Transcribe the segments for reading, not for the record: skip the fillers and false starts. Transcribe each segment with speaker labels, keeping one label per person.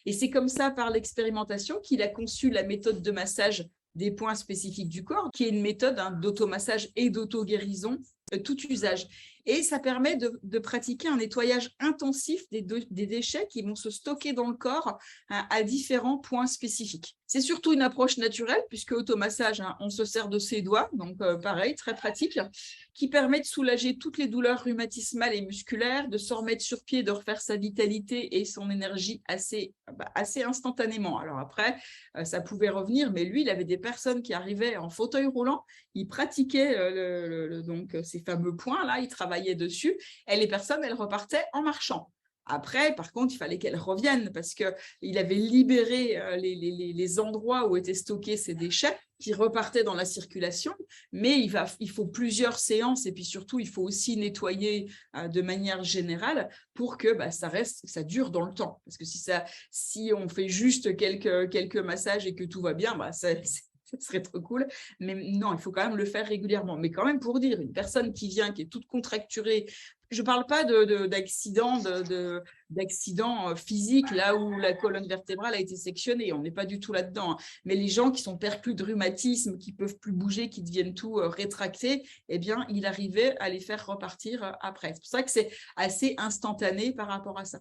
Speaker 1: Et c'est comme ça, par l'expérimentation, qu'il a conçu la méthode de massage des points spécifiques du corps, qui est une méthode d'automassage et d'auto-guérison, tout usage. Et ça permet de pratiquer un nettoyage intensif des déchets qui vont se stocker dans le corps à différents points spécifiques. C'est surtout une approche naturelle, puisque automassage, on se sert de ses doigts, donc pareil, très pratique, qui permet de soulager toutes les douleurs rhumatismales et musculaires, de se remettre sur pied, de refaire sa vitalité et son énergie assez instantanément. Alors après, ça pouvait revenir, mais lui, il avait des personnes qui arrivaient en fauteuil roulant, il pratiquait donc ces fameux points-là, il travaillait dessus, et les personnes, elles repartaient en marchant. Après, par contre, il fallait qu'elles reviennent parce qu'il avait libéré les endroits où étaient stockés ces déchets qui repartaient dans la circulation, mais il faut plusieurs séances et puis surtout, il faut aussi nettoyer de manière générale pour que ça dure dans le temps. Parce que si on fait juste quelques massages et que tout va bien, ça serait trop cool, mais non, il faut quand même le faire régulièrement. Mais quand même, pour dire, une personne qui vient, qui est toute contracturée, je ne parle pas d'accident physique, là où la colonne vertébrale a été sectionnée, on n'est pas du tout là-dedans, hein. Mais les gens qui sont perclus de rhumatisme, qui ne peuvent plus bouger, qui deviennent tout rétractés, eh bien, il arrivait à les faire repartir après. C'est pour ça que c'est assez instantané par rapport à ça.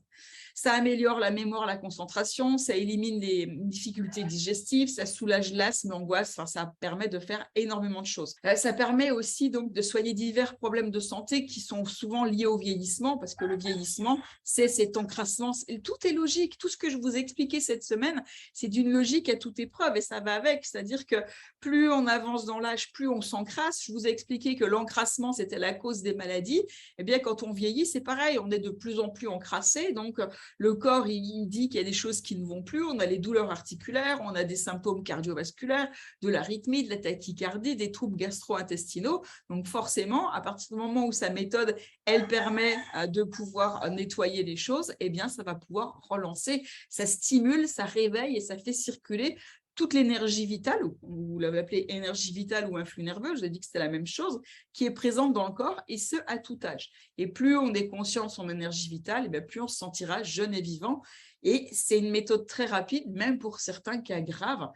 Speaker 1: Ça améliore la mémoire, la concentration, ça élimine les difficultés digestives, ça soulage l'asthme, l'angoisse, ça permet de faire énormément de choses. Ça permet aussi donc de soigner divers problèmes de santé qui sont souvent liés au vieillissement, parce que le vieillissement, c'est cet encrassement. Tout est logique, tout ce que je vous ai expliqué cette semaine, c'est d'une logique à toute épreuve et ça va avec, c'est-à-dire que plus on avance dans l'âge, plus on s'encrasse. Je vous ai expliqué que l'encrassement, c'était la cause des maladies. Eh bien, quand on vieillit, c'est pareil, on est de plus en plus encrassé, donc le corps, il dit qu'il y a des choses qui ne vont plus, on a les douleurs articulaires, on a des symptômes cardiovasculaires, de l'arythmie, de la tachycardie, des troubles gastro-intestinaux. Donc forcément, à partir du moment où sa méthode, elle permet de pouvoir nettoyer les choses, eh bien, ça va pouvoir relancer, ça stimule, ça réveille et ça fait circuler toute l'énergie vitale, ou vous l'avez appelée énergie vitale ou influx nerveux, je vous ai dit que c'était la même chose, qui est présente dans le corps, et ce, à tout âge. Et plus on est conscient de son énergie vitale, et bien plus on se sentira jeune et vivant. Et c'est une méthode très rapide, même pour certains cas graves.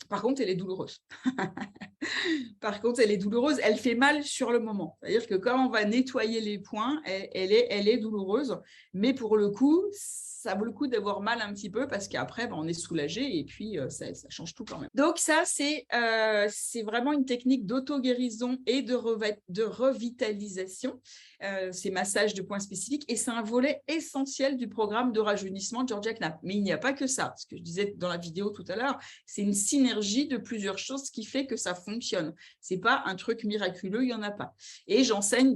Speaker 1: Par contre, elle est douloureuse. Par contre, elle est douloureuse, elle fait mal sur le moment. C'est-à-dire que quand on va nettoyer les points, elle est douloureuse, mais pour le coup, ça vaut le coup d'avoir mal un petit peu parce qu'après, on est soulagé et puis ça change tout quand même. Donc ça, c'est vraiment une technique d'auto-guérison et de revitalisation, ces massages de points spécifiques, et c'est un volet essentiel du programme de rajeunissement de Georgia Knapp. Mais il n'y a pas que ça. Ce que je disais dans la vidéo tout à l'heure, c'est une synergie de plusieurs choses qui fait que ça fonctionne. Ce n'est pas un truc miraculeux, il n'y en a pas. Et j'enseigne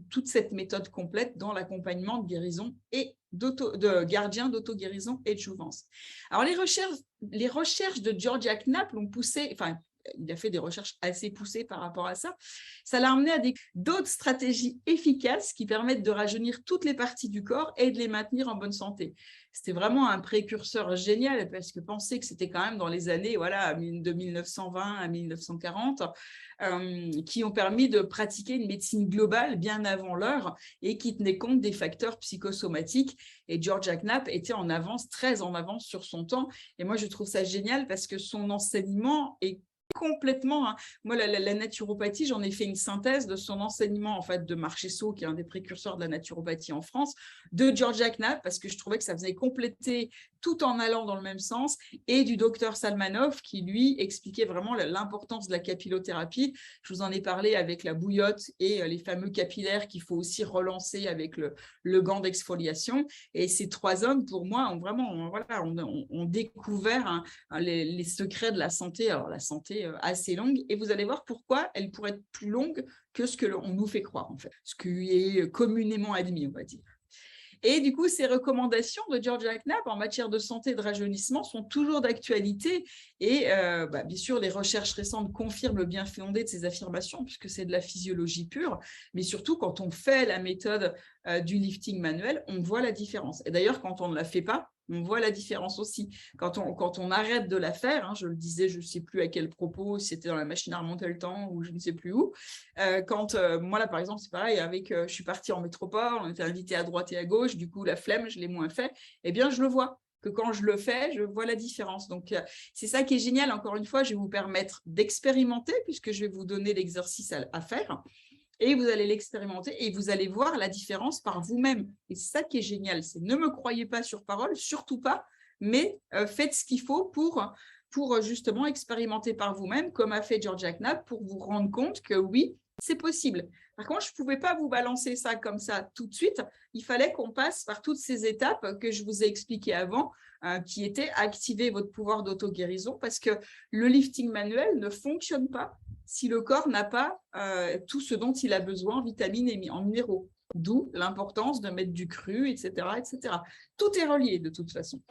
Speaker 1: toute cette méthode complète dans l'accompagnement de guérison et de gardiens d'auto-guérison et de jouvence. Alors, les recherches de Georgia Knapp l'ont poussé, enfin, il a fait des recherches assez poussées par rapport à ça. Ça l'a amené à d'autres stratégies efficaces qui permettent de rajeunir toutes les parties du corps et de les maintenir en bonne santé. C'était vraiment un précurseur génial parce que pensez que c'était quand même dans les années de 1920 à 1940 qui ont permis de pratiquer une médecine globale bien avant l'heure et qui tenait compte des facteurs psychosomatiques. Et Georgia Knapp était en avance, très en avance sur son temps. Et moi, je trouve ça génial parce que son enseignement est complètement, moi la naturopathie, j'en ai fait une synthèse de son enseignement en fait de Marchesso, qui est un des précurseurs de la naturopathie en France, de Georgia Knapp, parce que je trouvais que ça venait compléter tout en allant dans le même sens, et du docteur Salmanov qui lui expliquait vraiment l'importance de la capillothérapie. Je vous en ai parlé avec la bouillotte et les fameux capillaires qu'il faut aussi relancer avec le gant d'exfoliation. Et ces trois hommes, pour moi, ont vraiment ont découvert les secrets de la santé. Alors la santé assez longue, et vous allez voir pourquoi elle pourrait être plus longue que ce que l'on nous fait croire, en fait, ce qui est communément admis, on va dire. Et du coup, ces recommandations de Georgia Knapp en matière de santé et de rajeunissement sont toujours d'actualité. Et bien sûr, les recherches récentes confirment le bien fondé de ces affirmations, puisque c'est de la physiologie pure. Mais surtout, quand on fait la méthode du lifting manuel, on voit la différence. Et d'ailleurs, quand on ne la fait pas, on voit la différence aussi. Quand on arrête de la faire, je le disais, je ne sais plus à quel propos, si c'était dans la machine à remonter le temps ou je ne sais plus où. Moi, là, par exemple, c'est pareil, je suis partie en métropole, on était invités à droite et à gauche, du coup, la flemme, je l'ai moins fait, eh bien, je le vois. que quand je le fais, je vois la différence. Donc, c'est ça qui est génial. Encore une fois, je vais vous permettre d'expérimenter puisque je vais vous donner l'exercice à faire. Et vous allez l'expérimenter et vous allez voir la différence par vous-même. Et c'est ça qui est génial. C'est ne me croyez pas sur parole, surtout pas, mais faites ce qu'il faut pour justement expérimenter par vous-même, comme a fait Georgia Knapp, pour vous rendre compte que oui, c'est possible. Par contre, je ne pouvais pas vous balancer ça comme ça tout de suite. Il fallait qu'on passe par toutes ces étapes que je vous ai expliquées avant, qui étaient activer votre pouvoir d'auto-guérison, parce que le lifting manuel ne fonctionne pas si le corps n'a pas tout ce dont il a besoin en vitamines et en minéraux. D'où l'importance de mettre du cru, etc., etc. Tout est relié de toute façon.